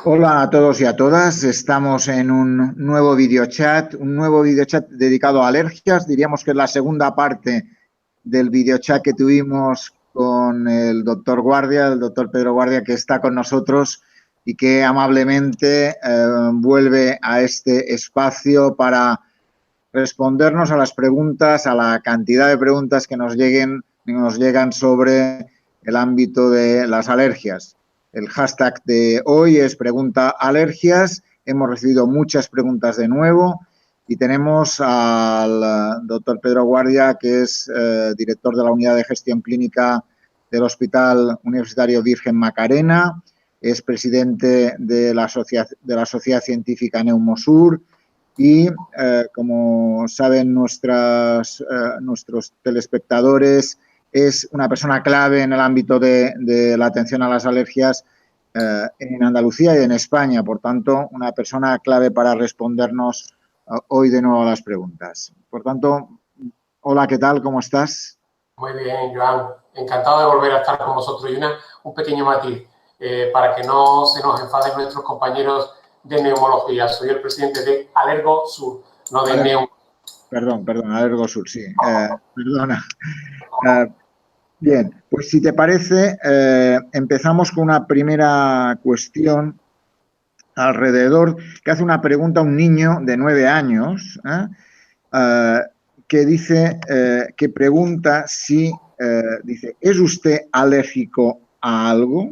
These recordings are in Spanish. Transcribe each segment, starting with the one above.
Hola a todos y a todas. Estamos en un nuevo videochat dedicado a alergias. Diríamos que es la segunda parte del videochat que tuvimos con el doctor Guardia, el doctor Pedro Guardia, que está con nosotros y que amablemente vuelve a este espacio para respondernos a las preguntas, a la cantidad de preguntas que nos llegan sobre el ámbito de las alergias. El hashtag de hoy es pregunta alergias. Hemos recibido muchas preguntas de nuevo y tenemos al doctor Pedro Guardia, que es director de la Unidad de Gestión Clínica del Hospital Universitario Virgen Macarena, es presidente de la Sociedad Científica Neumosur y, como saben nuestros telespectadores, es una persona clave en el ámbito de la atención a las alergias en Andalucía y en España. Por tanto, una persona clave para respondernos hoy de nuevo a las preguntas. Por tanto, hola, ¿qué tal? ¿Cómo estás? Muy bien, Joan. Encantado de volver a estar con vosotros. Y un pequeño matiz, para que no se nos enfaden nuestros compañeros de neumología. Soy el presidente de Alergosur, no de Neum. Perdón, Alergosur, sí. Perdona. Bien, pues si te parece, empezamos con una primera cuestión alrededor, que hace una pregunta a un niño de 9 años, que dice, que pregunta si, dice, ¿es usted alérgico a algo?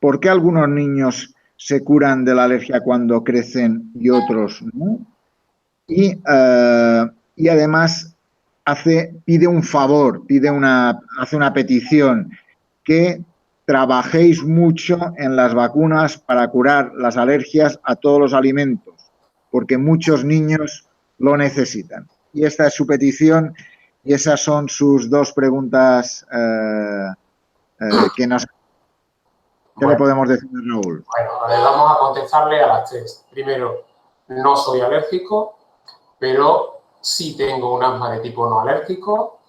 ¿Por qué algunos niños se curan de la alergia cuando crecen y otros no? Y además pide un favor, hace una petición, que trabajéis mucho en las vacunas para curar las alergias a todos los alimentos, porque muchos niños lo necesitan. Y esta es su petición y esas son sus dos preguntas que nos... ¿Qué le podemos decir, Raúl? Bueno, a ver, vamos a contestarle a las tres. Primero, no soy alérgico, pero sí tengo un asma de tipo no alérgico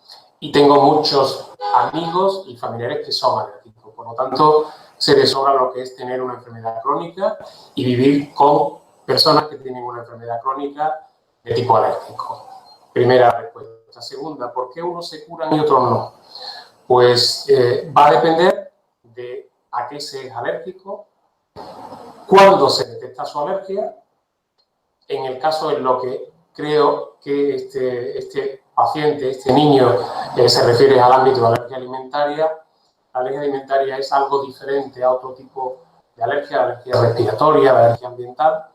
y tengo muchos amigos y familiares que son alérgicos. Por lo tanto, se les sobra lo que es tener una enfermedad crónica y vivir con personas que tienen una enfermedad crónica de tipo alérgico. Primera respuesta. Segunda, ¿por qué unos se curan y otros no? Pues va a depender de a qué se es alérgico, cuándo se detecta su alergia. En el caso en lo que creo que este paciente, este niño, se refiere al ámbito de la alergia alimentaria. La alergia alimentaria es algo diferente a otro tipo de alergia, la alergia respiratoria, la alergia ambiental.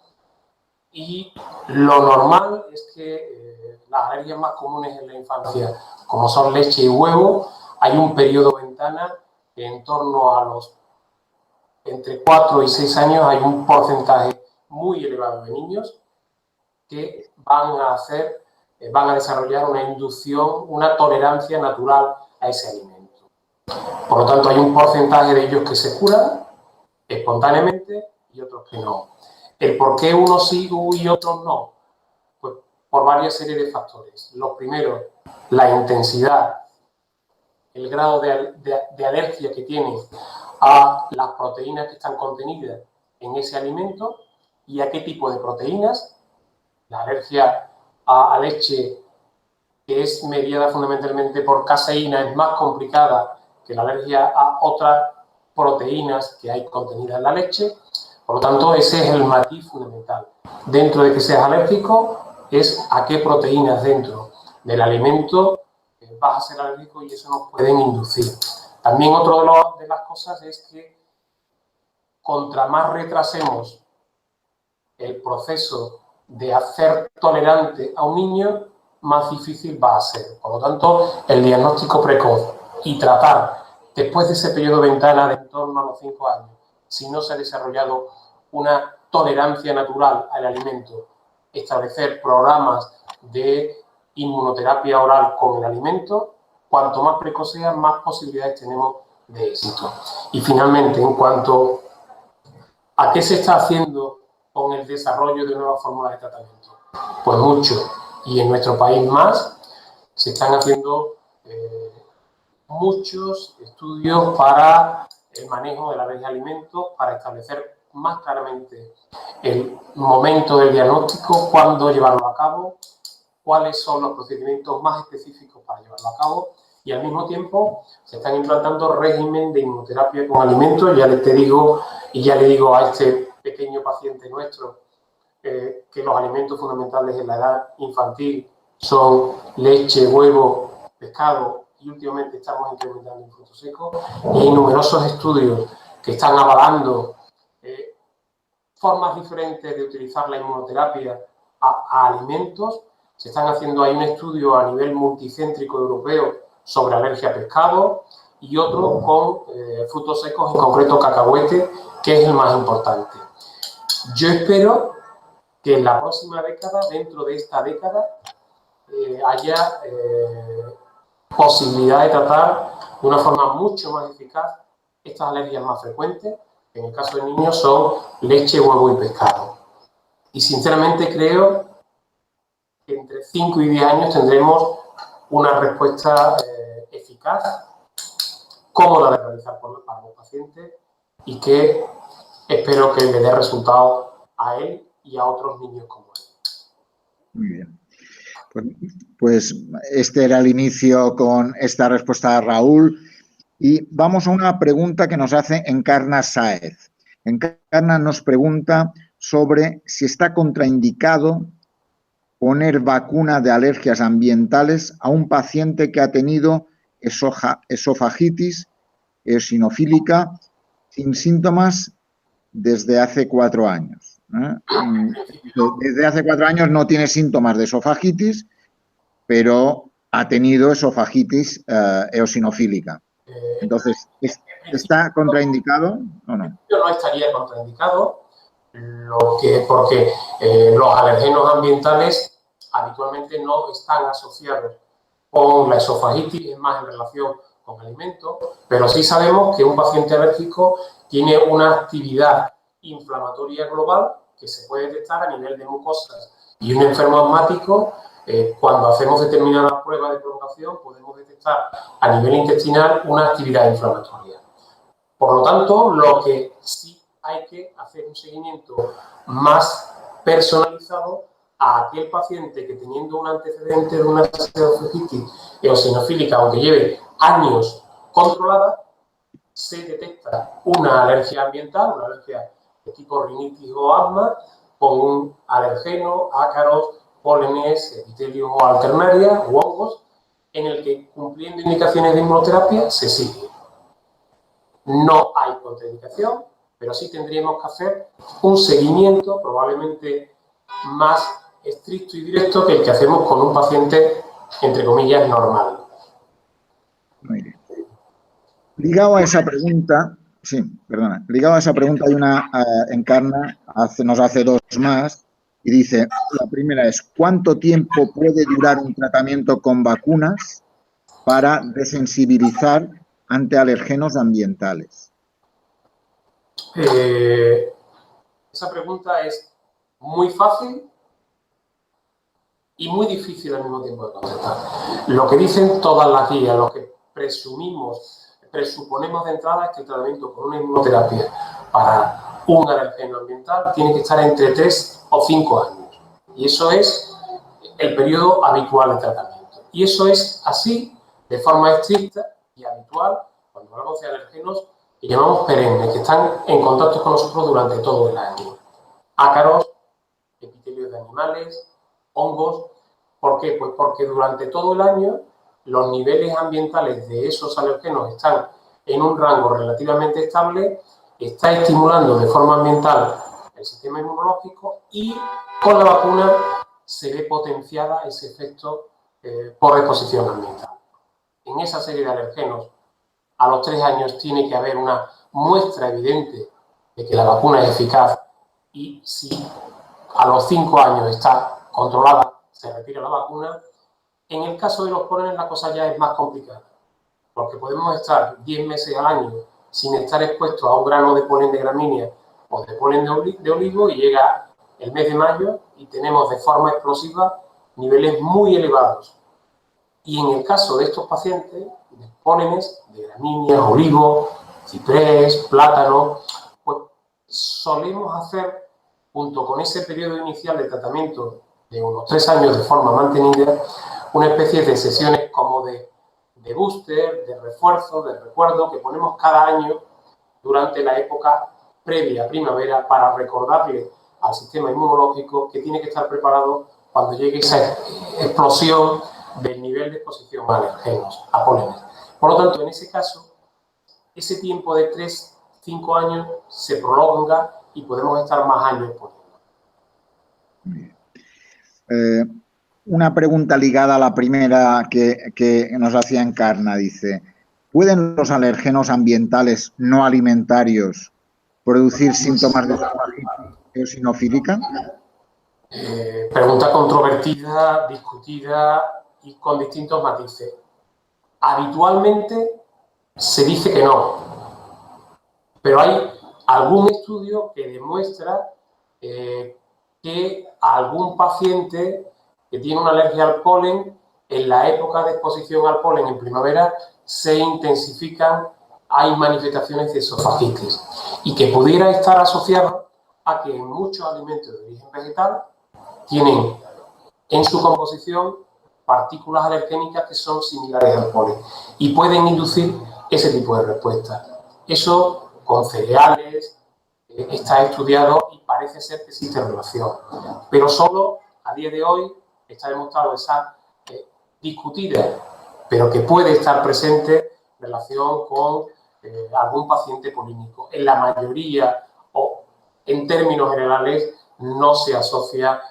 Y lo normal es que las alergias más comunes en la infancia, como son leche y huevo, hay un periodo ventana que en torno a los entre 4 y 6 años hay un porcentaje muy elevado de niños que van a desarrollar una inducción, una tolerancia natural a ese alimento. Por lo tanto, hay un porcentaje de ellos que se curan espontáneamente y otros que no. ¿El por qué unos sí y otros no? Pues por varias series de factores. Los primeros, la intensidad, el grado de alergia que tienen a las proteínas que están contenidas en ese alimento y a qué tipo de proteínas. La alergia a leche, que es mediada fundamentalmente por caseína, es más complicada que la alergia a otras proteínas que hay contenidas en la leche. Por lo tanto, ese es el matiz fundamental. Dentro de que seas alérgico, es a qué proteínas dentro del alimento vas a ser alérgico y eso nos pueden inducir. También otra de las cosas es que contra más retrasemos el proceso de hacer tolerante a un niño, más difícil va a ser. Por lo tanto, el diagnóstico precoz y tratar después de ese periodo de ventana de en torno a los 5 años, si no se ha desarrollado una tolerancia natural al alimento, establecer programas de inmunoterapia oral con el alimento, cuanto más precoz sea, más posibilidades tenemos de éxito. Y finalmente, en cuanto a qué se está haciendo con el desarrollo de nuevas fórmulas de tratamiento, pues mucho, y en nuestro país más, se están haciendo muchos estudios para el manejo de la red de alimentos, para establecer más claramente el momento del diagnóstico, cuándo llevarlo a cabo, cuáles son los procedimientos más específicos para llevarlo a cabo y al mismo tiempo se están implantando régimen de inmunoterapia con alimentos. Ya le digo a este pequeño paciente nuestro que los alimentos fundamentales en la edad infantil son leche, huevo, pescado y últimamente estamos incrementando en frutos secos. Y hay numerosos estudios que están avalando formas diferentes de utilizar la inmunoterapia a alimentos. Se están haciendo, hay un estudio a nivel multicéntrico europeo sobre alergia a pescado y otro con frutos secos, en concreto cacahuete, que es el más importante. Yo espero que en la próxima década, dentro de esta década, haya posibilidad de tratar de una forma mucho más eficaz estas alergias más frecuentes, que en el caso de niños son leche, huevo y pescado. Y sinceramente creo que entre 5 y 10 años tendremos una respuesta eficaz, cómoda de realizar para los pacientes y que espero que le dé resultados a él y a otros niños como él. Muy bien. Pues este era el inicio con esta respuesta de Raúl. Y vamos a una pregunta que nos hace Encarna Sáez. Encarna nos pregunta sobre si está contraindicado poner vacuna de alergias ambientales a un paciente que ha tenido esofagitis eosinofílica sin síntomas desde hace 4 años. Desde hace 4 años no tiene síntomas de esofagitis, pero ha tenido esofagitis eosinofílica. Entonces, ¿está contraindicado o no? No estaría contraindicado, porque los alergenos ambientales habitualmente no están asociados con la esofagitis, es más en relación con alimentos, pero sí sabemos que un paciente alérgico tiene una actividad inflamatoria global que se puede detectar a nivel de mucosas y un enfermo asmático, cuando hacemos determinadas pruebas de provocación, podemos detectar a nivel intestinal una actividad inflamatoria. Por lo tanto, lo que sí hay que hacer un seguimiento más personalizado a aquel paciente que, teniendo un antecedente de una esofagitis eosinofílica, aunque lleve años controlada, se detecta una alergia ambiental, una alergia de tipo rinitis o asma, con un alergeno, ácaros, pólenes, epitelios o alternaria u hongos, en el que, cumpliendo indicaciones de inmunoterapia, se sigue. No hay contraindicación, pero sí tendríamos que hacer un seguimiento probablemente más estricto y directo que el que hacemos con un paciente, entre comillas, normal. Muy bien. Ligado a esa pregunta, hay una Encarna, nos hace 2 más, y dice, la primera es, ¿cuánto tiempo puede durar un tratamiento con vacunas para desensibilizar ante alergenos ambientales? Esa pregunta es muy fácil y muy difícil al mismo tiempo de contestar. Lo que dicen todas las guías, lo que presuponemos de entrada es que el tratamiento con una inmunoterapia para un alergeno ambiental tiene que estar entre 3 o 5 años. Y eso es el periodo habitual de tratamiento. Y eso es así, de forma estricta y habitual, cuando hablamos de alergenos que llamamos perennes, que están en contacto con nosotros durante todo el año. Ácaros, epitelios de animales, hongos. ¿Por qué? Pues porque durante todo el año los niveles ambientales de esos alergenos están en un rango relativamente estable, está estimulando de forma ambiental el sistema inmunológico y con la vacuna se ve potenciada ese efecto por exposición ambiental. En esa serie de alergenos, a los 3 años tiene que haber una muestra evidente de que la vacuna es eficaz y si a los 5 años está controlada, se retira la vacuna. En el caso de los pólenes la cosa ya es más complicada, porque podemos estar 10 meses al año sin estar expuestos a un grano de polen de gramínea o de polen de olivo y llega el mes de mayo y tenemos de forma explosiva niveles muy elevados. Y en el caso de estos pacientes, de pólenes de gramínea, olivo, ciprés, plátano, pues solemos hacer, junto con ese periodo inicial de tratamiento de unos 3 años de forma mantenida, una especie de sesiones como de booster, de refuerzo, de recuerdo que ponemos cada año durante la época previa a primavera para recordarle al sistema inmunológico que tiene que estar preparado cuando llegue esa explosión del nivel de exposición a alergenos, a pólenes. Por lo tanto, en ese caso, ese tiempo de 3-5 años se prolonga y podemos estar más años poniendo. Una pregunta ligada a la primera que nos hacía Encarna, dice, ¿pueden los alérgenos ambientales no alimentarios producir síntomas de esofagitis eosinofílica? Pregunta controvertida, discutida y con distintos matices. Habitualmente se dice que no, pero hay algún estudio que demuestra que algún paciente que tiene una alergia al polen, en la época de exposición al polen en primavera se intensifican, hay manifestaciones de esofagitis y que pudiera estar asociado a que en muchos alimentos de origen vegetal tienen en su composición partículas alergénicas que son similares al polen y pueden inducir ese tipo de respuesta. Eso con cereales está estudiado y parece ser que existe relación, pero solo a día de hoy está demostrado esa discutida, pero que puede estar presente en relación con algún paciente polínico. En la mayoría o en términos generales no se asocia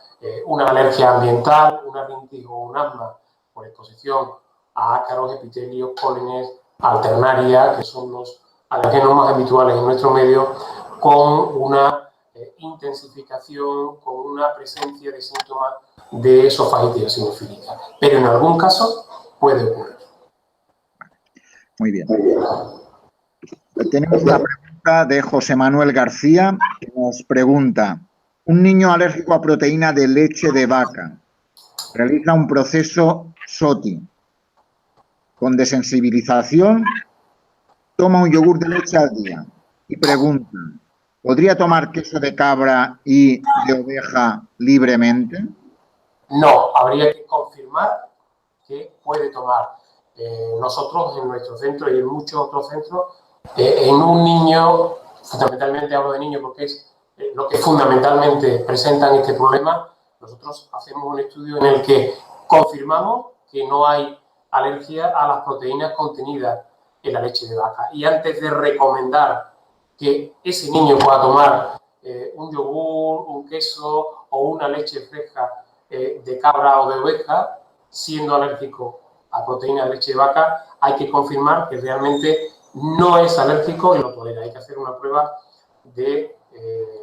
una alergia ambiental, una rinitis o un asma por exposición a ácaros, epitelios, pólenes, alternaria, que son los alergenos más habituales en nuestro medio, con una intensificación, con una presencia de síntomas de esofagitis eosinofílica. Pero en algún caso puede ocurrir. Muy bien. Tenemos una pregunta de José Manuel García, que nos pregunta: un niño alérgico a proteína de leche de vaca realiza un proceso SOTI con desensibilización, toma un yogur de leche al día y pregunta: ¿podría tomar queso de cabra y de oveja libremente? No, habría que confirmar que puede tomar. Nosotros en nuestro centro y en muchos otros centros, en un niño, fundamentalmente hablo de niño porque es lo que fundamentalmente presentan este problema, nosotros hacemos un estudio en el que confirmamos que no hay alergia a las proteínas contenidas en la leche de vaca. Y antes de recomendar que ese niño pueda tomar un yogur, un queso o una leche fresca de cabra o de oveja, siendo alérgico a proteína de leche de vaca, hay que confirmar que realmente no es alérgico y lo tolera. Hay que hacer una prueba de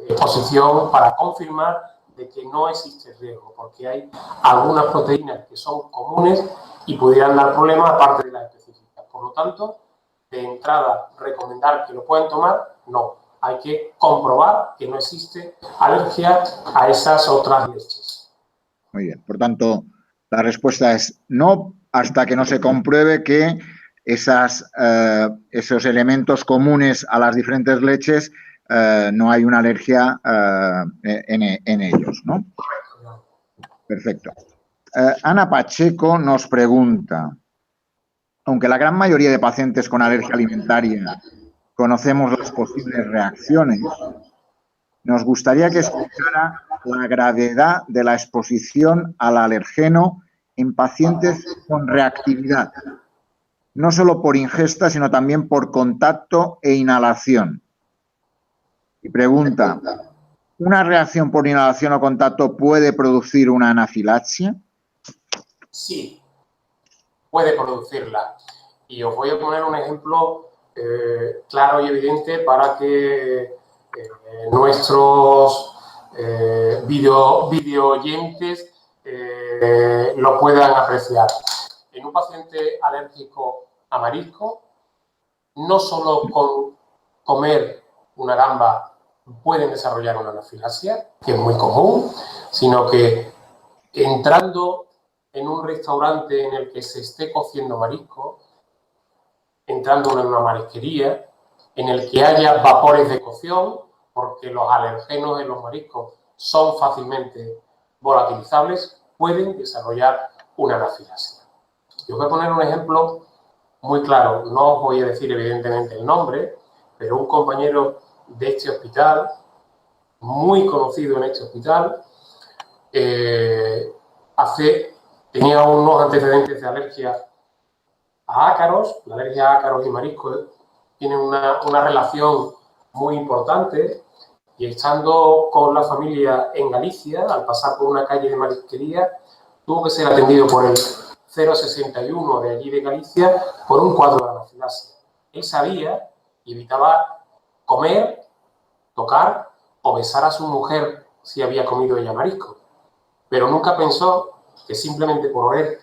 exposición para confirmar de que no existe riesgo, porque hay algunas proteínas que son comunes y pudieran dar problemas aparte de las específicas. Por lo tanto, de entrada, recomendar que lo puedan tomar, no. Hay que comprobar que no existe alergia a esas otras leches. Muy bien. Por tanto, la respuesta es no, hasta que no se compruebe que esos elementos comunes a las diferentes leches no hay una alergia en ellos, ¿no? Perfecto. Ana Pacheco nos pregunta: aunque la gran mayoría de pacientes con alergia alimentaria conocemos las posibles reacciones, nos gustaría que explicara la gravedad de la exposición al alergeno en pacientes con reactividad, no solo por ingesta, sino también por contacto e inhalación. Y pregunta: ¿una reacción por inhalación o contacto puede producir una anafilaxia? Sí, puede producirla. Y os voy a poner un ejemplo claro y evidente para que nuestros video oyentes lo puedan apreciar. En un paciente alérgico a marisco, no solo con comer una gamba pueden desarrollar una anafilaxia, que es muy común, sino que entrando en un restaurante en el que se esté cociendo marisco, entrando en una marisquería, en el que haya vapores de cocción porque los alergenos en los mariscos son fácilmente volatilizables, pueden desarrollar una anafilaxia. Yo os voy a poner un ejemplo muy claro. No os voy a decir evidentemente el nombre, pero un compañero de este hospital, muy conocido en este hospital, tenía unos antecedentes de alergia a ácaros. La alergia a ácaros y mariscos tiene una relación muy importante, y estando con la familia en Galicia, al pasar por una calle de marisquería, tuvo que ser atendido por el 061 de allí de Galicia por un cuadro de anafilaxia. Él sabía y evitaba comer, tocar o besar a su mujer si había comido ella marisco, pero nunca pensó que simplemente por oler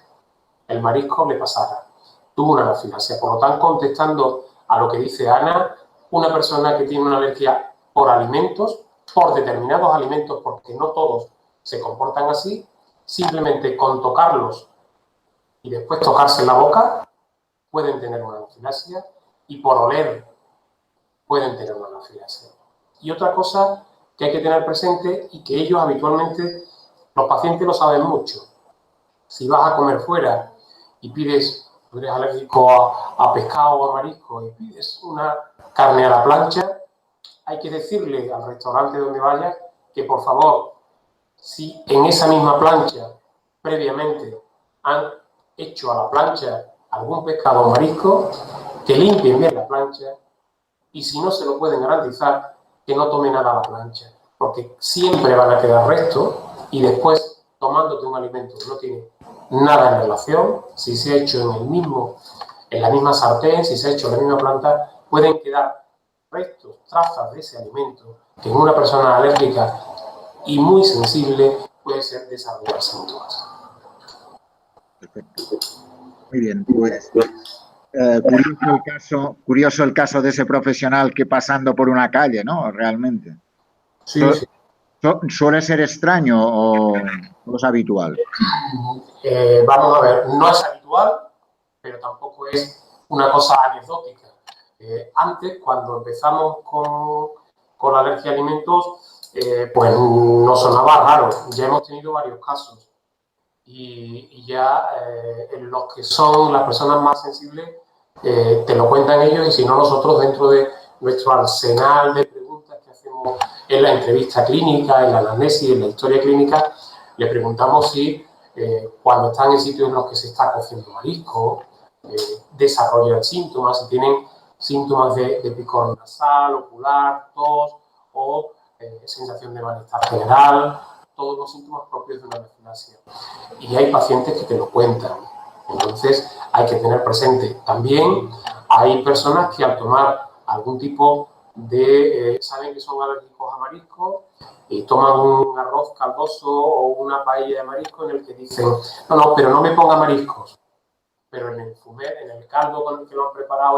el marisco le pasara. Tuvo una anafilaxia. Por lo tanto, contestando a lo que dice Ana, una persona que tiene una alergia por alimentos, por determinados alimentos, porque no todos se comportan así, simplemente con tocarlos y después tocarse en la boca, pueden tener una anafilaxia, y por oler pueden tener una anafilaxia. Y otra cosa que hay que tener presente, y que ellos habitualmente, los pacientes lo saben mucho: si vas a comer fuera y pides, tú eres alérgico a pescado o a marisco y pides una carne a la plancha, hay que decirle al restaurante donde vayas que, por favor, si en esa misma plancha previamente han hecho a la plancha algún pescado o marisco, que limpien bien la plancha, y si no se lo pueden garantizar, que no tome nada a la plancha, porque siempre van a quedar restos, y después, tomándote un alimento que no tiene nada en relación, si se ha hecho en la misma sartén, si se ha hecho en la misma planta, pueden quedar restos, trazas de ese alimento, que en una persona alérgica y muy sensible puede ser desarrollar síntomas. Perfecto. Muy bien, pues curioso el caso de ese profesional que pasando por una calle, ¿no? Realmente. Sí, sí. ¿Suele ser extraño o es habitual? Vamos a ver, no es habitual, pero tampoco es una cosa anecdótica. Antes, cuando empezamos con la alergia a alimentos, pues nos sonaba raro. Ya hemos tenido varios casos, y ya en los que son las personas más sensibles te lo cuentan ellos, y si no, nosotros, dentro de nuestro arsenal de preguntas que hacemos en la entrevista clínica, en la anamnesis, en la historia clínica, le preguntamos si cuando están en sitios en los que se está cociendo marisco desarrollan síntomas, si tienen síntomas de picor nasal, ocular, tos o sensación de malestar general, todos los síntomas propios de una anafilaxia. Y hay pacientes que te lo cuentan. Entonces, hay que tener presente. También hay personas que, al tomar algún tipo de... saben que son alérgicos a marisco y toman un arroz caldoso o una paella de marisco en el que dicen: no, pero no me ponga mariscos. Pero en el fumet, en el caldo con el que lo han preparado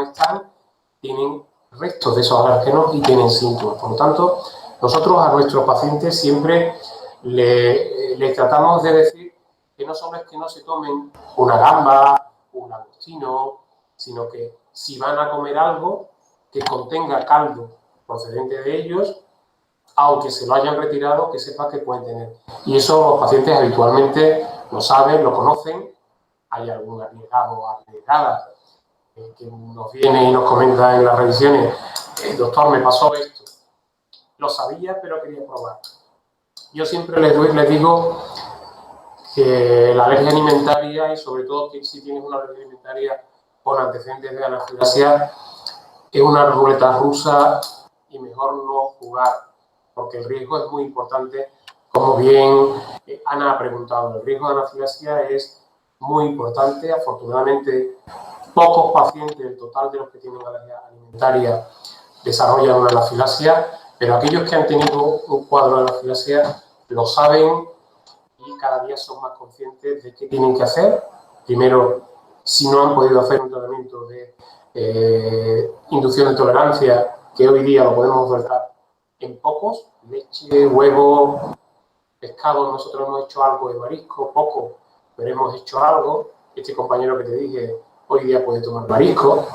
tienen restos de esos alérgenos y tienen síntomas. Por lo tanto, nosotros a nuestros pacientes siempre le tratamos de decir que no solo es que no se tomen una gamba, un langostino, sino que si van a comer algo que contenga caldo procedente de ellos, aunque se lo hayan retirado, que sepa que pueden tener. Y eso los pacientes habitualmente lo saben, lo conocen. Hay algún arriesgado o arriesgada que nos viene y nos comenta en las revisiones: doctor, me pasó esto. Lo sabía, pero quería probar. Yo siempre les digo que la alergia alimentaria, y sobre todo que si tienes una alergia alimentaria con antecedentes de anafilaxia, es una ruleta rusa y mejor no jugar, porque el riesgo es muy importante. Como bien Ana ha preguntado, el riesgo de anafilaxia es muy importante. Afortunadamente, pocos pacientes del total de los que tienen alergia alimentaria desarrollan una anafilaxia, pero aquellos que han tenido un cuadro de anafilaxia lo saben y cada día son más conscientes de qué tienen que hacer. Primero, si no han podido hacer un tratamiento de inducción de tolerancia, que hoy día lo podemos ofertar en pocos: leche, huevo, pescado. Nosotros hemos hecho algo de marisco, poco, pero hemos hecho algo. Este compañero que te dije hoy día puede tomar marisco,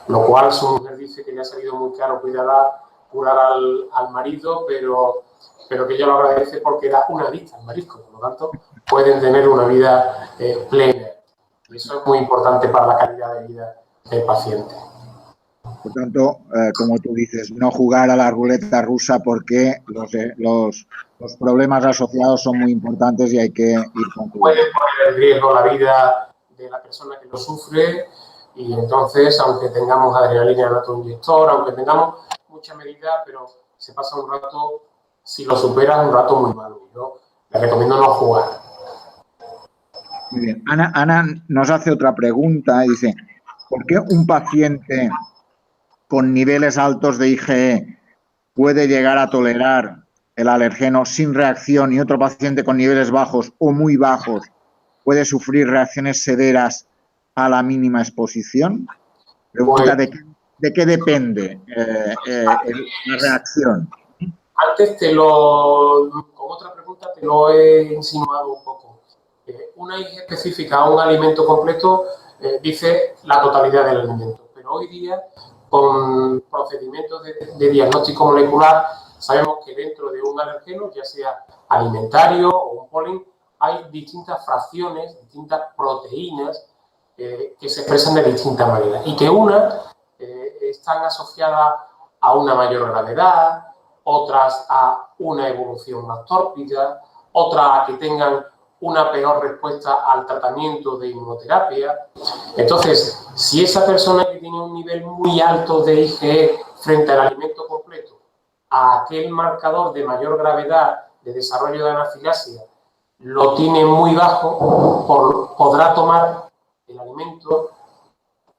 lo cual su mujer dice que le ha salido muy caro cuidarla curar al marido, pero que ella lo agradece porque era una adicta al marisco, por lo tanto pueden tener una vida plena. Y eso es muy importante para la calidad de vida del paciente. Por tanto, como tú dices, no jugar a la ruleta rusa porque los problemas asociados son muy importantes y hay que ir con cuidado. Puede poner en riesgo la vida de la persona que lo sufre y entonces, aunque tengamos adrenalina en autoinyector, aunque tengamos muchas medidas, pero se pasa un rato, si lo superas, un rato muy malo. Yo les recomiendo no jugar. Muy bien. Ana nos hace otra pregunta y dice, ¿por qué un paciente con niveles altos de IgE puede llegar a tolerar el alergeno sin reacción y otro paciente con niveles bajos o muy bajos puede sufrir reacciones severas a la mínima exposición? Pregunta, ¿de qué depende la reacción? Antes con otra pregunta te lo he insinuado un poco. Una IgE específica a un alimento completo dice la totalidad del alimento, pero hoy día con procedimientos de diagnóstico molecular sabemos que dentro de un alergeno, ya sea alimentario o un polen, hay distintas fracciones, distintas proteínas que se expresan de distintas maneras y que unas están asociadas a una mayor gravedad, otras a una evolución más tórpida, otras a que tengan una peor respuesta al tratamiento de inmunoterapia. Entonces, si esa persona que tiene un nivel muy alto de IgE frente al alimento completo, a aquel marcador de mayor gravedad de desarrollo de anafilaxia lo tiene muy bajo, podrá tomar el alimento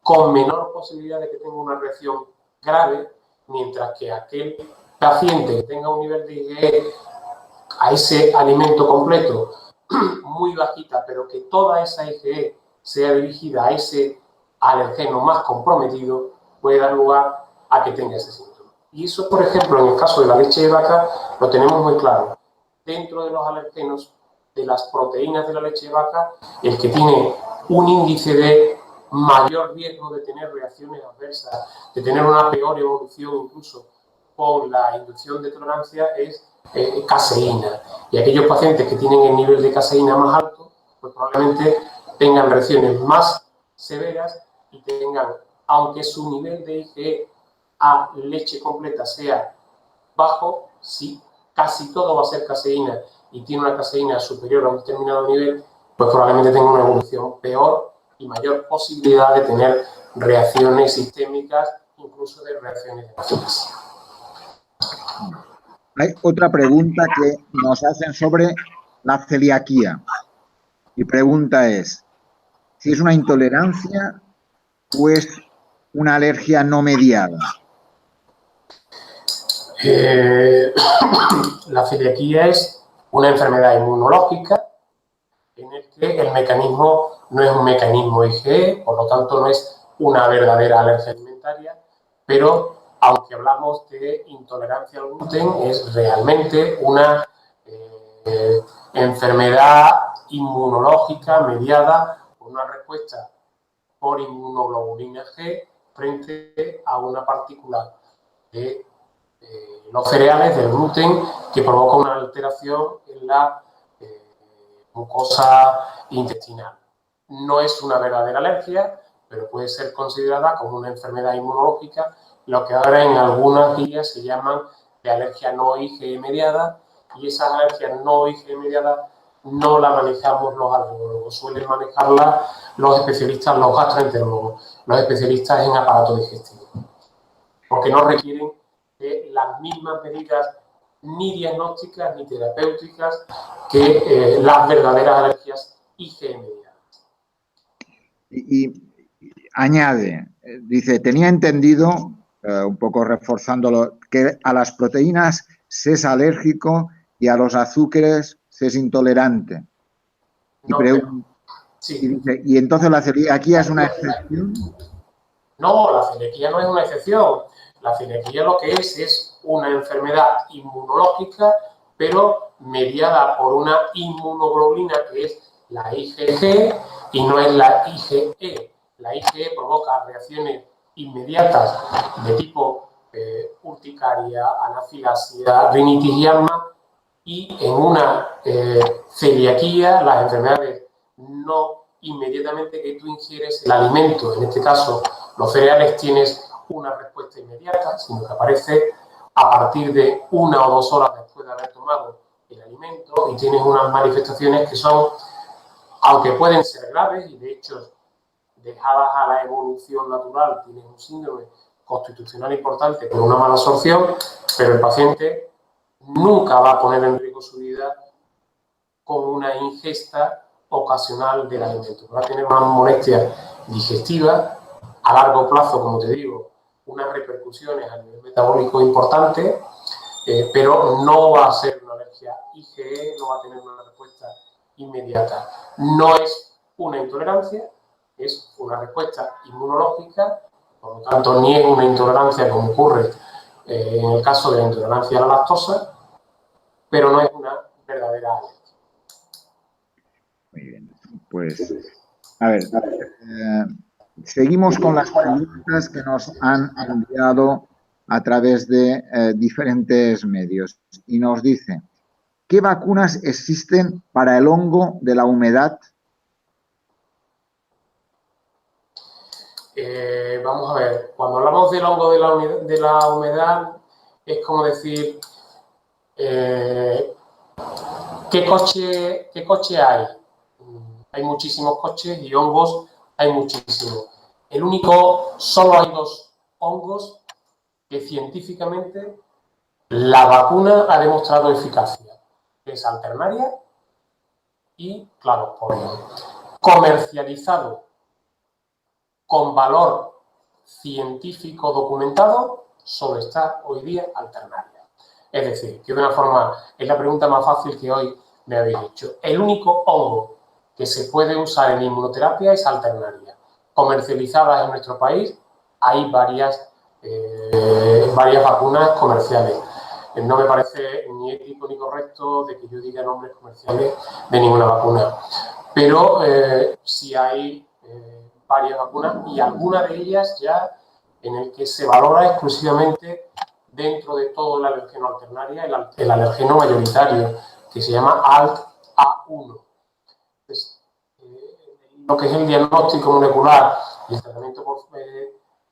con menor posibilidad de que tenga una reacción grave, mientras que aquel paciente que tenga un nivel de IgE a ese alimento completo muy bajita, pero que toda esa IgE sea dirigida a ese alergeno más comprometido, puede dar lugar a que tenga ese síntoma. Y eso, por ejemplo, en el caso de la leche de vaca, lo tenemos muy claro. Dentro de los alergenos de las proteínas de la leche de vaca, el que tiene un índice de mayor riesgo de tener reacciones adversas, de tener una peor evolución incluso con la inducción de tolerancia es caseína. Y aquellos pacientes que tienen el nivel de caseína más alto, pues probablemente tengan reacciones más severas y tengan, aunque su nivel de IgE a leche completa sea bajo, si casi todo va a ser caseína y tiene una caseína superior a un determinado nivel, pues probablemente tenga una evolución peor y mayor posibilidad de tener reacciones sistémicas, incluso de reacciones de anafilaxia. Hay otra pregunta que nos hacen sobre la celiaquía. Mi pregunta es, si es una intolerancia o es una alergia no mediada. La celiaquía es una enfermedad inmunológica en el que el mecanismo no es un mecanismo IgE, por lo tanto no es una verdadera alergia alimentaria, pero aunque hablamos de intolerancia al gluten, es realmente una enfermedad inmunológica mediada por una respuesta por inmunoglobulina G frente a una partícula de los cereales, del gluten, que provoca una alteración en la mucosa intestinal. No es una verdadera alergia, pero puede ser considerada como una enfermedad inmunológica, lo que ahora en algunas guías se llaman de alergia no IgE mediada, y esas alergias no IgE mediadas no la manejamos los alergólogos, suelen manejarla los especialistas, los gastroenterólogos, los especialistas en aparato digestivo, porque no requieren de las mismas medidas ni diagnósticas ni terapéuticas que las verdaderas alergias IgE mediadas. Y añade, dice, tenía entendido, un poco reforzándolo, que a las proteínas se es alérgico y a los azúcares se es intolerante. No, sí. Y dice, ¿y entonces la celiaquía es una excepción? No, la celiaquía no es una excepción. La celiaquía lo que es una enfermedad inmunológica, pero mediada por una inmunoglobulina que es la IgG y no es la IgE. La IgE provoca reacciones inmediatas de tipo urticaria, anafilaxia, rinitis y asma, y en una celiaquía, las enfermedades no inmediatamente que tú ingieres el alimento, en este caso los cereales, tienes una respuesta inmediata, sino que aparece a partir de 1 o 2 horas después de haber tomado el alimento y tienes unas manifestaciones que son, aunque pueden ser graves y de hecho dejadas a la evolución natural, tienes un síndrome constitucional importante por una mala absorción, pero el paciente nunca va a poner en riesgo su vida con una ingesta ocasional del alimento. Va a tener una molestia digestiva a largo plazo, como te digo, unas repercusiones a nivel metabólico importantes, pero no va a ser una alergia IgE, no va a tener una respuesta inmediata. No es una intolerancia, es una respuesta inmunológica, por lo tanto, ni es una intolerancia como ocurre en el caso de la intolerancia a la lactosa, pero no es una verdadera alergia. Muy bien, pues a ver, seguimos con las preguntas que nos han enviado a través de diferentes medios y nos dice, ¿qué vacunas existen para el hongo de la humedad? Vamos a ver, cuando hablamos del hongo de la humedad, es como decir, ¿qué coche hay? Hay muchísimos coches y hongos hay muchísimos. Solo hay 2 hongos que científicamente la vacuna ha demostrado eficacia. Es Alternaria y Cladosporium. Comercializado con valor científico documentado, solo está hoy día Alternaria. Es decir, que de una forma, es la pregunta más fácil que hoy me habéis hecho. El único hongo que se puede usar en inmunoterapia es Alternaria. Comercializadas en nuestro país, hay varias vacunas comerciales. No me parece ni ético ni correcto de que yo diga nombres comerciales de ninguna vacuna. Pero sí hay varias vacunas y algunas de ellas ya en el que se valora exclusivamente dentro de todo el alergeno Alternaria, el alergeno mayoritario, que se llama ALT-A1. Pues, lo que es el diagnóstico molecular y el tratamiento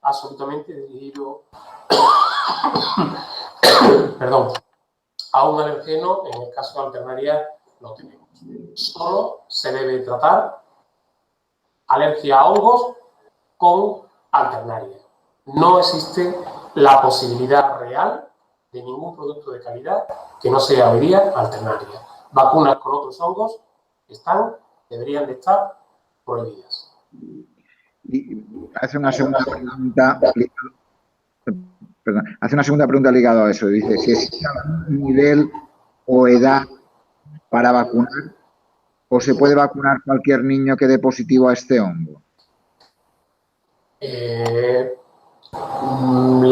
absolutamente dirigido a un alergeno, en el caso de Alternaria no tenemos. Solo se debe tratar alergia a hongos con Alternaria. No existe la posibilidad real de ningún producto de calidad que no sea hoy día Alternaria. Vacunas con otros hongos deberían de estar prohibidas. Y hace una segunda pregunta ligada a eso. Dice, si existe algún nivel o edad para vacunar o se puede vacunar cualquier niño que dé positivo a este hongo. Le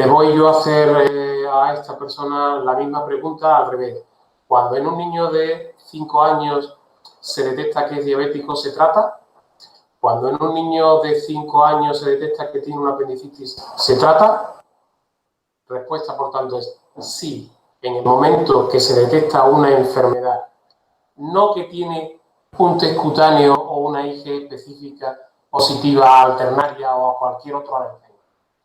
voy yo a hacer a esta persona la misma pregunta al revés. Cuando en un niño de 5 años se detecta que es diabético, ¿se trata? Cuando en un niño de 5 años se detecta que tiene una apendicitis, ¿se trata? Respuesta, por tanto, es sí. En el momento que se detecta una enfermedad, no que tiene un test cutáneo o una IgE específica positiva a Alternaria o a cualquier otro alergeno,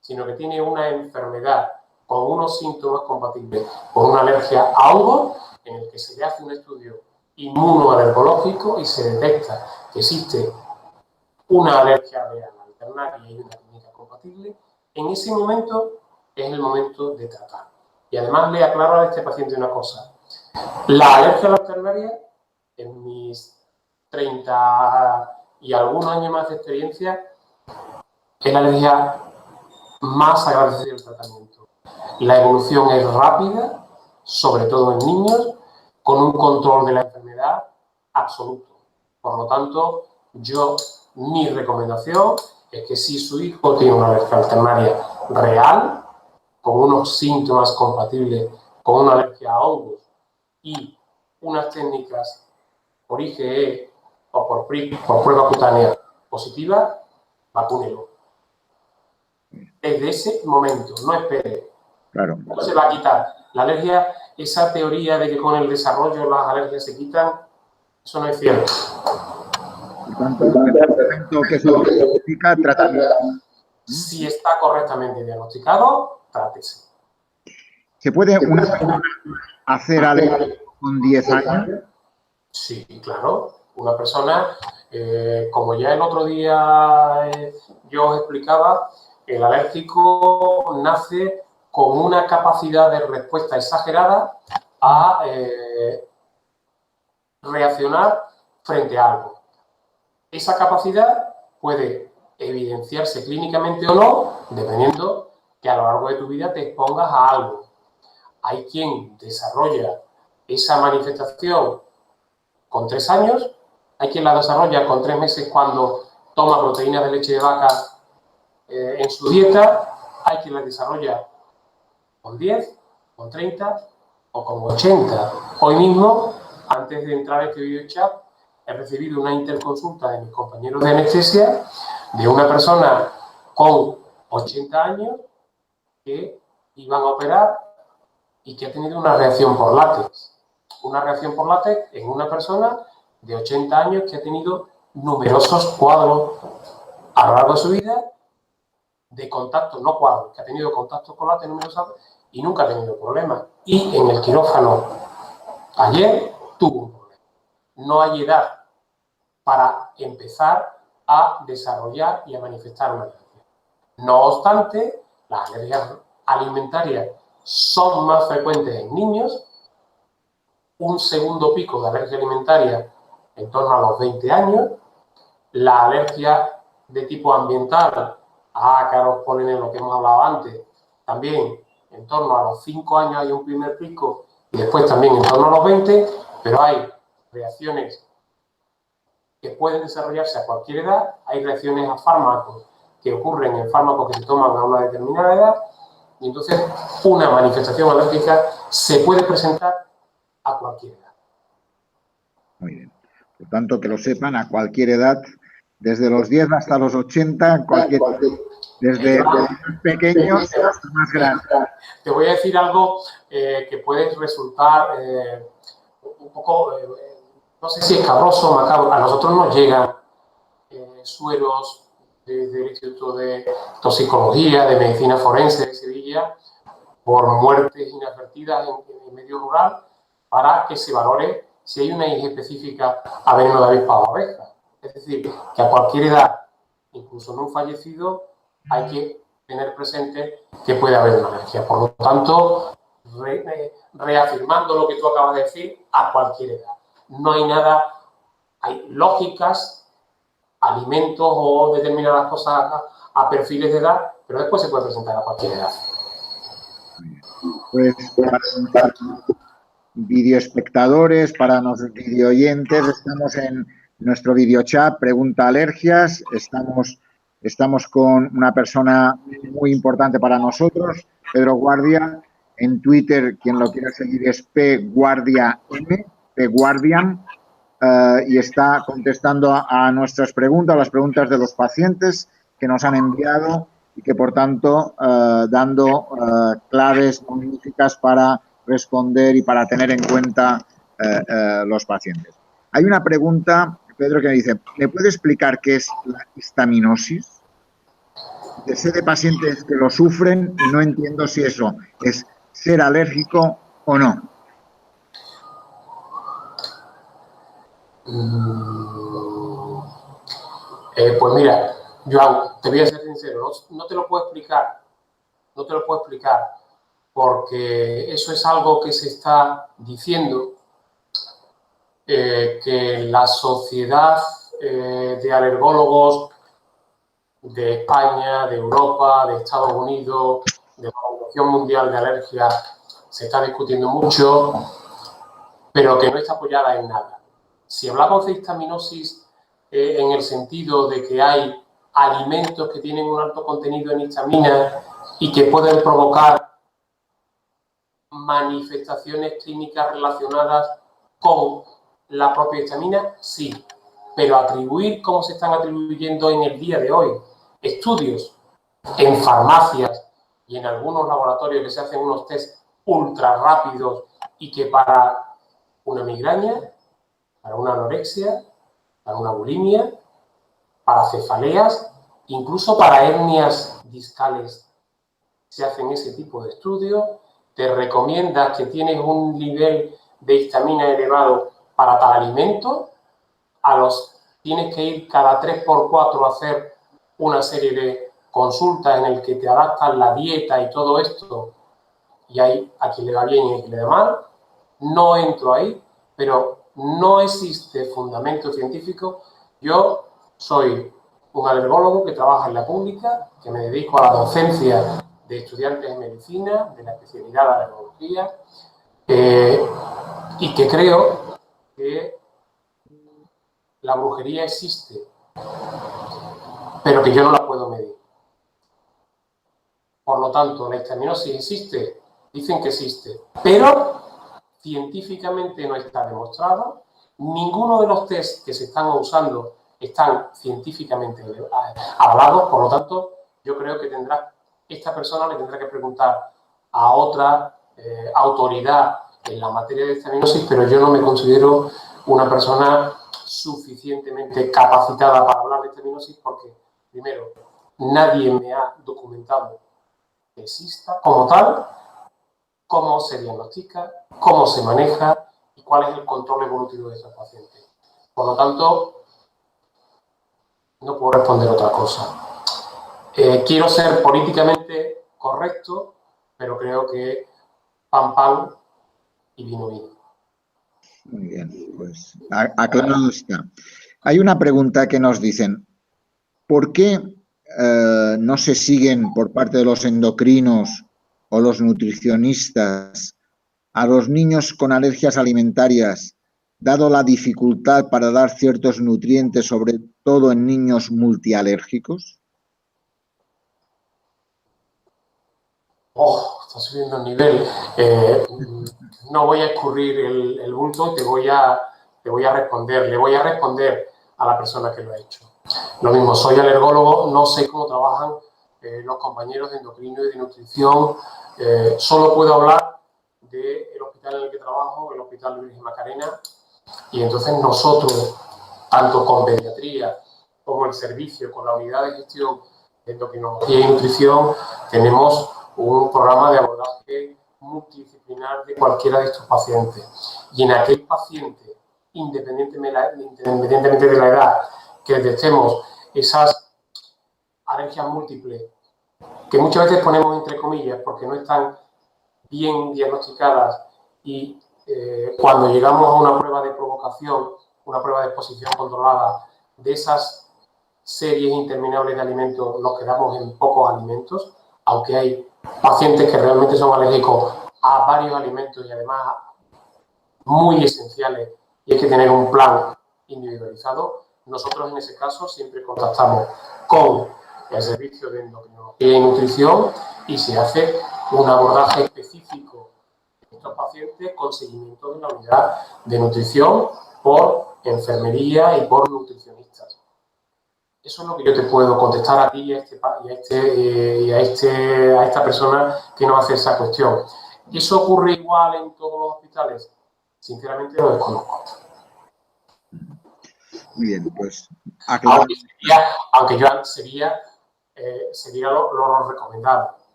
sino que tiene una enfermedad con unos síntomas compatibles con una alergia a hongo, en el que se le hace un estudio inmunoalergológico y se detecta que existe una alergia real a Alternaria y una clínica compatible, en ese momento es el momento de tratar. Y además le aclaro a este paciente una cosa. La alergia a la Alternaria, en mis 30 y algunos años más de experiencia, es la alergia más agradecida del tratamiento. La evolución es rápida, sobre todo en niños, con un control de la enfermedad absoluto. Por lo tanto, mi recomendación es que si su hijo tiene una alergia Alternaria real, con unos síntomas compatibles con una alergia a hongos y unas técnicas por IgE o por prueba cutánea positiva, vacúnelo. Desde ese momento, no espere. Claro. No se va a quitar. La alergia, esa teoría de que con el desarrollo las alergias se quitan, eso no es cierto. Por tanto, en el momento que se diagnostica, tratamiento. Si está correctamente diagnosticado, trátese. ¿Se puede una persona hacer alergia con 10 años? Sí, claro. Una persona, como ya el otro día yo os explicaba, el alérgico nace con una capacidad de respuesta exagerada a reaccionar frente a algo. Esa capacidad puede evidenciarse clínicamente o no, dependiendo que a lo largo de tu vida te expongas a algo. Hay quien desarrolla esa manifestación con 3 años, hay quien la desarrolla con 3 meses cuando toma proteínas de leche de vaca en su dieta, hay quien la desarrolla con 10, con 30 o con 80. Hoy mismo, antes de entrar a este video chat, he recibido una interconsulta de mis compañeros de anestesia de una persona con 80 años que iban a operar y que ha tenido una reacción por látex. Una reacción por látex en una persona de 80 años que ha tenido numerosos cuadros a lo largo de su vida de contacto, no cuadros, que ha tenido contactos con látex numerosos y nunca ha tenido problemas. Y en el quirófano ayer tuvo un problema. No hay edad para empezar a desarrollar y a manifestar una alergia. No obstante, las alergias alimentarias son más frecuentes en niños, un segundo pico de alergia alimentaria en torno a los 20 años, la alergia de tipo ambiental a ácaros, pólenes, lo que hemos hablado antes, también en torno a los 5 años hay un primer pico y después también en torno a los 20, pero hay reacciones que pueden desarrollarse a cualquier edad, hay reacciones a fármacos que ocurren en fármacos que se toman a una determinada edad y entonces una manifestación alérgica se puede presentar a cualquier edad. Muy bien. Por tanto, que lo sepan, a cualquier edad, desde los 10 hasta los 80, desde los pequeños hasta más grandes. Te voy a decir algo que puede resultar un poco, no sé si escabroso o macabro. A nosotros nos llegan sueros desde el Instituto de Toxicología, de Medicina Forense de Sevilla, por muertes inadvertidas en el medio rural, para que se valore si hay una IG específica a veneno de avispa o abeja. Es decir, que a cualquier edad, incluso en un fallecido, hay que tener presente que puede haber una alergia. Por lo tanto, reafirmando lo que tú acabas de decir, a cualquier edad. No hay nada, hay lógicas, alimentos o determinadas cosas a perfiles de edad, pero después se puede presentar a cualquier edad. Pues para videoespectadores, para los videoyentes, estamos en nuestro videochat, Pregunta Alergias. Estamos con una persona muy importante para nosotros, Pedro Guardia. En Twitter, quien lo quiera seguir es pguardiam, pguardiam, y está contestando a nuestras preguntas, a las preguntas de los pacientes que nos han enviado y que, por tanto, dando claves magníficas para responder y para tener en cuenta los pacientes. Hay una pregunta, Pedro, que me dice, ¿me puede explicar qué es la histaminosis? Sé de pacientes que lo sufren y no entiendo si eso es ser alérgico o no. Pues mira, Joan, te voy a ser sincero, no te lo puedo explicar, porque eso es algo que se está diciendo, que la Sociedad de Alergólogos de España, de Europa, de Estados Unidos, de la Organización Mundial de Alergia, se está discutiendo mucho, pero que no está apoyada en nada. Si hablamos de histaminosis en el sentido de que hay alimentos que tienen un alto contenido en histamina y que pueden provocar manifestaciones clínicas relacionadas con la propia histamina, sí, pero atribuir como se están atribuyendo en el día de hoy estudios en farmacias y en algunos laboratorios que se hacen unos test ultra rápidos y que para una migraña, para una anorexia, para una bulimia, para cefaleas, incluso para hernias discales se hacen ese tipo de estudios. Te recomienda que tienes un nivel de histamina elevado para tal alimento, tienes que ir cada 3x4 a hacer una serie de consultas en el que te adaptan la dieta y todo esto, y hay a quien le va bien y a quien le va mal. No entro ahí, pero no existe fundamento científico. Yo soy un alergólogo que trabaja en la pública, que me dedico a la docencia de estudiantes de medicina, de la especialidad de alergología, y que creo que la brujería existe, pero que yo no la puedo medir. Por lo tanto, la histaminosis existe, dicen que existe, pero científicamente no está demostrado. Ninguno de los test que se están usando están científicamente avalados. Por lo tanto, yo creo que esta persona le tendrá que preguntar a otra autoridad en la materia de histaminosis, pero yo no me considero una persona suficientemente capacitada para hablar de histaminosis porque, primero, nadie me ha documentado que exista como tal, cómo se diagnostica, cómo se maneja y cuál es el control evolutivo de estos pacientes. Por lo tanto, no puedo responder otra cosa. Quiero ser políticamente correcto, pero creo que pan, pan y vino, vino. Muy bien, pues aclarado está. Hay una pregunta que nos dicen, ¿por qué no se siguen por parte de los endocrinos o los nutricionistas a los niños con alergias alimentarias, dado la dificultad para dar ciertos nutrientes, sobre todo en niños multialérgicos? Está subiendo el nivel. No voy a escurrir el bulto, te voy a responder. Le voy a responder a la persona que lo ha hecho. Lo mismo, soy alergólogo, no sé cómo trabajan los compañeros de endocrino y de nutrición. Solo puedo hablar del hospital en el que trabajo, el Hospital Luis Macarena, y entonces nosotros, tanto con pediatría como el servicio, con la unidad de gestión de endocrinología y nutrición, tenemos un programa de abordaje multidisciplinar de cualquiera de estos pacientes. Y en aquel paciente, independientemente de la edad, que detectemos esas alergias múltiples, que muchas veces ponemos entre comillas porque no están bien diagnosticadas, y cuando llegamos a una prueba de provocación, una prueba de exposición controlada de esas series interminables de alimentos, nos quedamos en pocos alimentos, aunque hay pacientes que realmente son alérgicos a varios alimentos y además muy esenciales, y hay que tener un plan individualizado. Nosotros en ese caso siempre contactamos con el servicio de endocrinología y nutrición y se hace un abordaje específico de estos pacientes con seguimiento de la unidad de nutrición por enfermería y por nutricionistas. Eso es lo que yo te puedo contestar a ti y a esta persona que nos hace esa cuestión. ¿Eso ocurre igual en todos los hospitales? Sinceramente lo desconozco. Muy bien, pues aclarado. Aunque ya sería lo recomendable.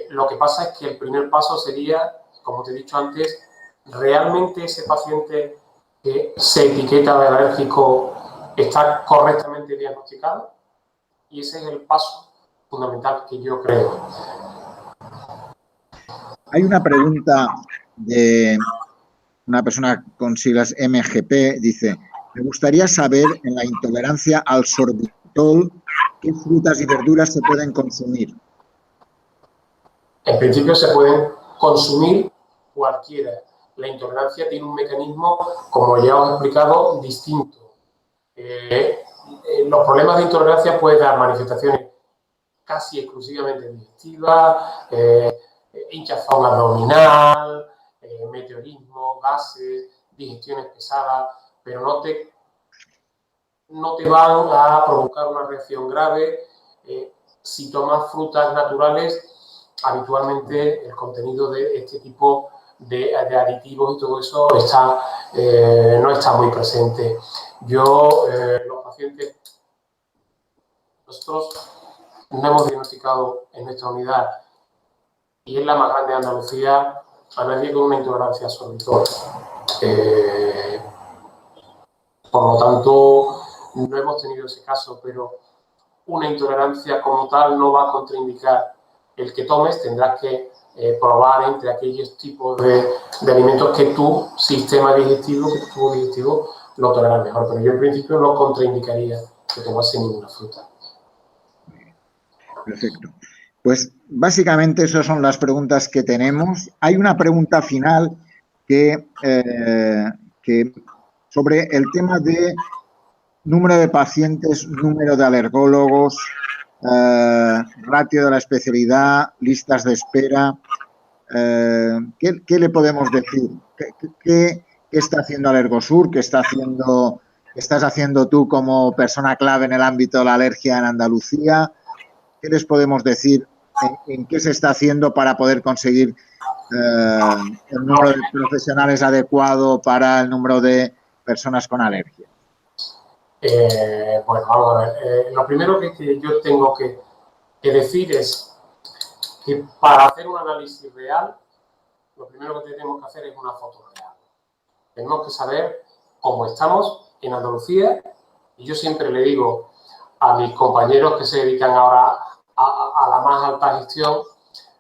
Lo que pasa es que el primer paso sería, como te he dicho antes, realmente ese paciente que se etiqueta de alérgico está correctamente diagnosticado, y ese es el paso fundamental que yo creo. Hay una pregunta de una persona con siglas MGP, dice, me gustaría saber en la intolerancia al sorbitol qué frutas y verduras se pueden consumir. En principio se pueden consumir cualquiera. La intolerancia tiene un mecanismo, como ya os he explicado, distinto. Los problemas de intolerancia pueden dar manifestaciones casi exclusivamente digestivas, hinchazón abdominal, meteorismo, gases, digestiones pesadas, pero no te van a provocar una reacción grave si tomas frutas naturales habitualmente el contenido de este tipo de aditivos y todo eso no está muy presente. Los pacientes, nosotros no hemos diagnosticado en nuestra unidad, y es la más grande de Andalucía, a nadie con una intolerancia a sorbitol. Por lo tanto, no hemos tenido ese caso, pero una intolerancia como tal no va a contraindicar el que tomes. Tendrás que probar entre aquellos tipos de alimentos que tu sistema digestivo, que tu tubo digestivo lo tolera mejor. Pero yo en principio no contraindicaría que tomase ninguna fruta. Perfecto. Pues básicamente esas son las preguntas que tenemos. Hay una pregunta final que sobre el tema de número de pacientes, número de alergólogos, ratio de la especialidad, listas de espera. ¿Qué le podemos decir? ¿Qué está haciendo Alergosur? ¿Qué estás haciendo tú como persona clave en el ámbito de la alergia en Andalucía? ¿Qué les podemos decir en qué se está haciendo para poder conseguir el número de profesionales adecuado para el número de personas con alergia? Bueno, vamos a ver. Lo primero que yo tengo que decir es que para hacer un análisis real, lo primero que tenemos que hacer es una foto real. Tenemos que saber cómo estamos en Andalucía, y yo siempre le digo a mis compañeros que se dedican ahora a la más alta gestión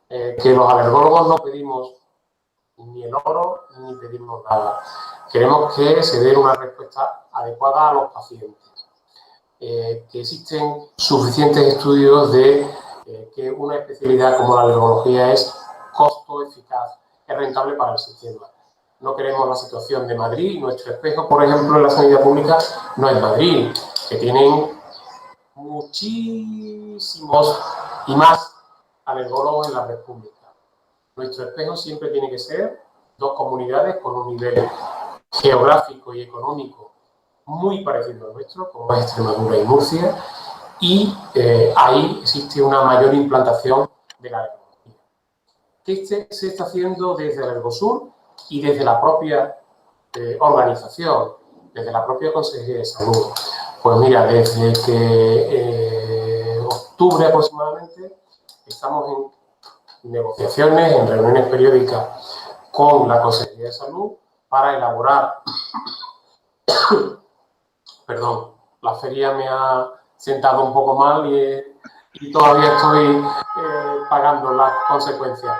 que los alergólogos no pedimos ni el oro ni pedimos nada. Queremos que se dé una respuesta adecuada a los pacientes. Que existen suficientes estudios de que una especialidad como la alergología es costo eficaz, es rentable para el sistema. No queremos la situación de Madrid. Nuestro espejo, por ejemplo, en la sanidad pública no es Madrid, que tienen muchísimos y más alergólogos en la República. Nuestro espejo siempre tiene que ser dos comunidades con un nivel geográfico y económico muy parecido al nuestro, como es Extremadura y Murcia, y ahí existe una mayor implantación de la alergología. ¿Qué se está haciendo desde Alergosur y desde la propia organización, desde la propia Consejería de Salud? Pues mira, desde que octubre aproximadamente estamos en negociaciones, en reuniones periódicas con la Consejería de Salud para elaborar perdón, la feria me ha sentado un poco mal y todavía estoy pagando las consecuencias.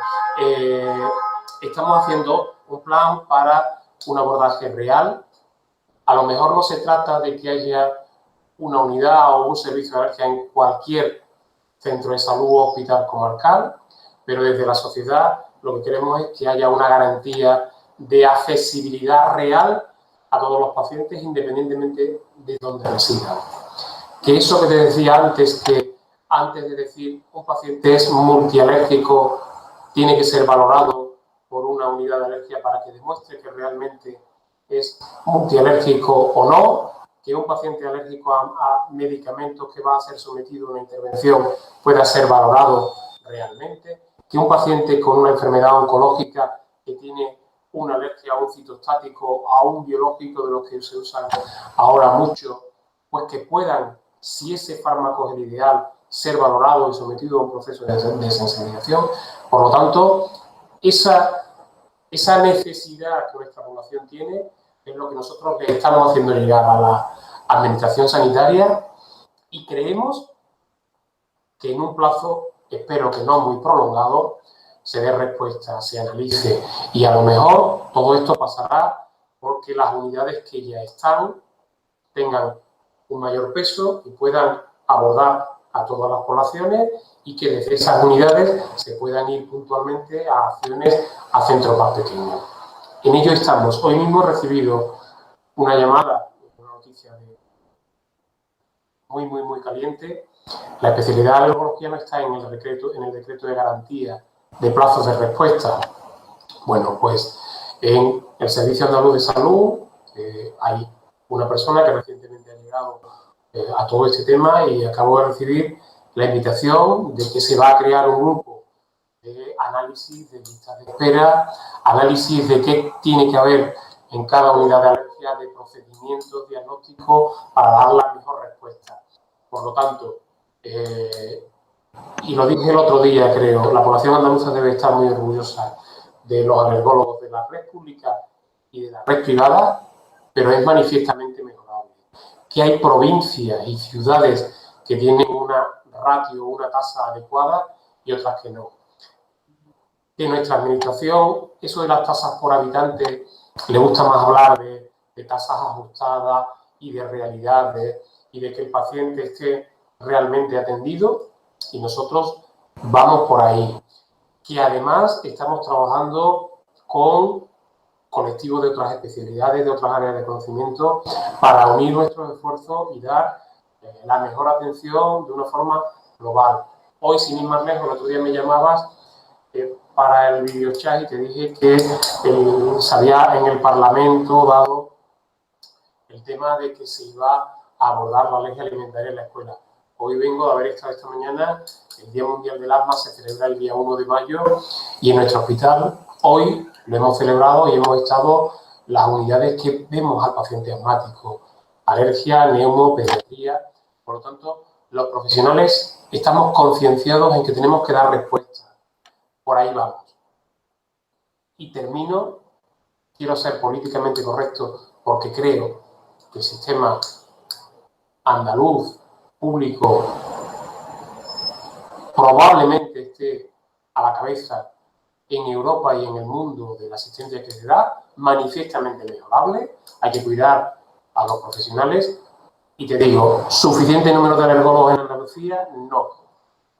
Estamos haciendo un plan para un abordaje real. A lo mejor no se trata de que haya una unidad o un servicio de alergia en cualquier centro de salud o hospital comarcal, pero desde la sociedad lo que queremos es que haya una garantía de accesibilidad real a todos los pacientes, independientemente de dónde residan. Que eso que te decía antes, que antes de decir un paciente es multialérgico, tiene que ser valorado por una unidad de alergia para que demuestre que realmente es multialérgico o no, que un paciente alérgico a medicamentos que va a ser sometido a una intervención pueda ser valorado realmente, que un paciente con una enfermedad oncológica que tiene una alergia a un citostático, a un biológico de los que se usan ahora mucho, pues que puedan, si ese fármaco es el ideal, ser valorado y sometido a un proceso de sensibilización. Por lo tanto, esa necesidad que nuestra población tiene es lo que nosotros le estamos haciendo llegar a la administración sanitaria, y creemos que en un plazo, espero que no muy prolongado, se dé respuesta, se analice, y a lo mejor todo esto pasará porque las unidades que ya están tengan un mayor peso y puedan abordar a todas las poblaciones, y que desde esas unidades se puedan ir puntualmente a acciones a centros más pequeños. En ello estamos. Hoy mismo he recibido una llamada, una noticia muy caliente. La especialidad de alergología no está en el decreto de garantía de plazos de respuesta. Bueno, pues en el Servicio Andaluz de Salud hay una persona que recientemente ha llegado a todo este tema, y acabo de recibir la invitación de que se va a crear un grupo de análisis de listas de espera, análisis de qué tiene que haber en cada unidad de alergia, de procedimientos diagnósticos para dar la mejor respuesta. Por lo tanto, y lo dije el otro día, creo, la población andaluza debe estar muy orgullosa de los alergólogos de la red pública y de la red privada, pero es manifiestamente mejorable. Que hay provincias y ciudades que tienen una ratio, una tasa adecuada y otras que no. Que nuestra administración, eso de las tasas por habitante, le gusta más hablar de tasas ajustadas y de realidades y de que el paciente esté realmente atendido, y nosotros vamos por ahí. Que además estamos trabajando con colectivos de otras especialidades, de otras áreas de conocimiento, para unir nuestros esfuerzos y dar la mejor atención de una forma global. Hoy, sin ir más lejos, el otro día me llamabas para el videochat y te dije que se había en el Parlamento dado el tema de que se iba a abordar la alergia alimentaria en la escuela. Hoy vengo de haber estado esta mañana, el Día Mundial del Asma se celebra el día 1 de mayo y en nuestro hospital hoy lo hemos celebrado y hemos estado las unidades que vemos al paciente asmático, alergia, neumo, pediatría. Por lo tanto, los profesionales estamos concienciados en que tenemos que dar respuesta. Por ahí vamos. Y termino, quiero ser políticamente correcto porque creo que el sistema andaluz público probablemente esté a la cabeza en Europa y en el mundo de la asistencia que se da, manifiestamente mejorable. Hay que cuidar a los profesionales. Y te digo, ¿suficiente número de alergólogos en Andalucía? No.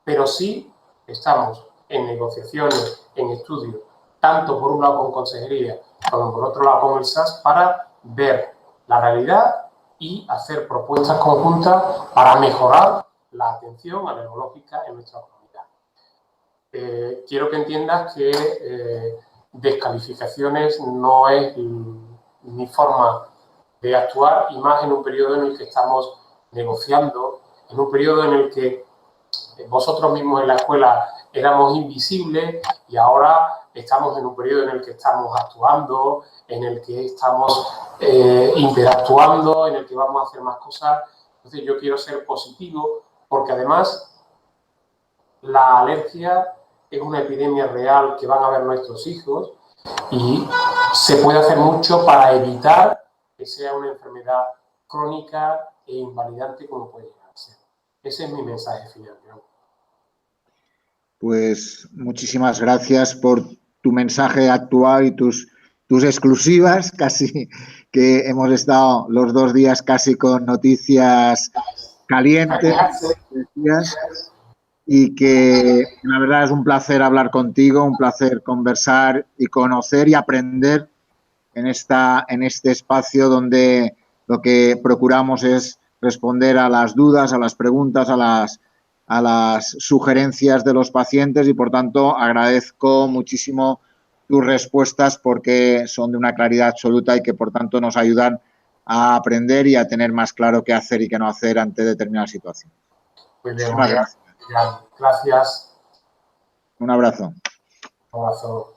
Pero sí estamos en negociaciones, en estudios, tanto por un lado con consejería como por otro lado con el SAS, para ver la realidad y hacer propuestas conjuntas para mejorar la atención alergológica en nuestra comunidad. Quiero que entiendas que descalificaciones no es mi forma de actuar, y más en un periodo en el que estamos negociando, en un periodo en el que vosotros mismos en la escuela éramos invisibles y ahora estamos en un periodo en el que estamos actuando, en el que estamos interactuando, en el que vamos a hacer más cosas. Entonces yo quiero ser positivo porque además la alergia es una epidemia real que van a ver nuestros hijos y se puede hacer mucho para evitar que sea una enfermedad crónica e invalidante como puede llegar a ser. Ese es mi mensaje final, ¿no? Pues muchísimas gracias por tu mensaje actual y tus exclusivas, casi que hemos estado los 2 días casi con noticias calientes, y que la verdad es un placer hablar contigo, un placer conversar y conocer y aprender en este espacio donde lo que procuramos es responder a las dudas, a las preguntas, a las sugerencias de los pacientes, y por tanto agradezco muchísimo tus respuestas porque son de una claridad absoluta y que por tanto nos ayudan a aprender y a tener más claro qué hacer y qué no hacer ante determinadas situaciones. Muy bien, gracias. Un abrazo. Un abrazo.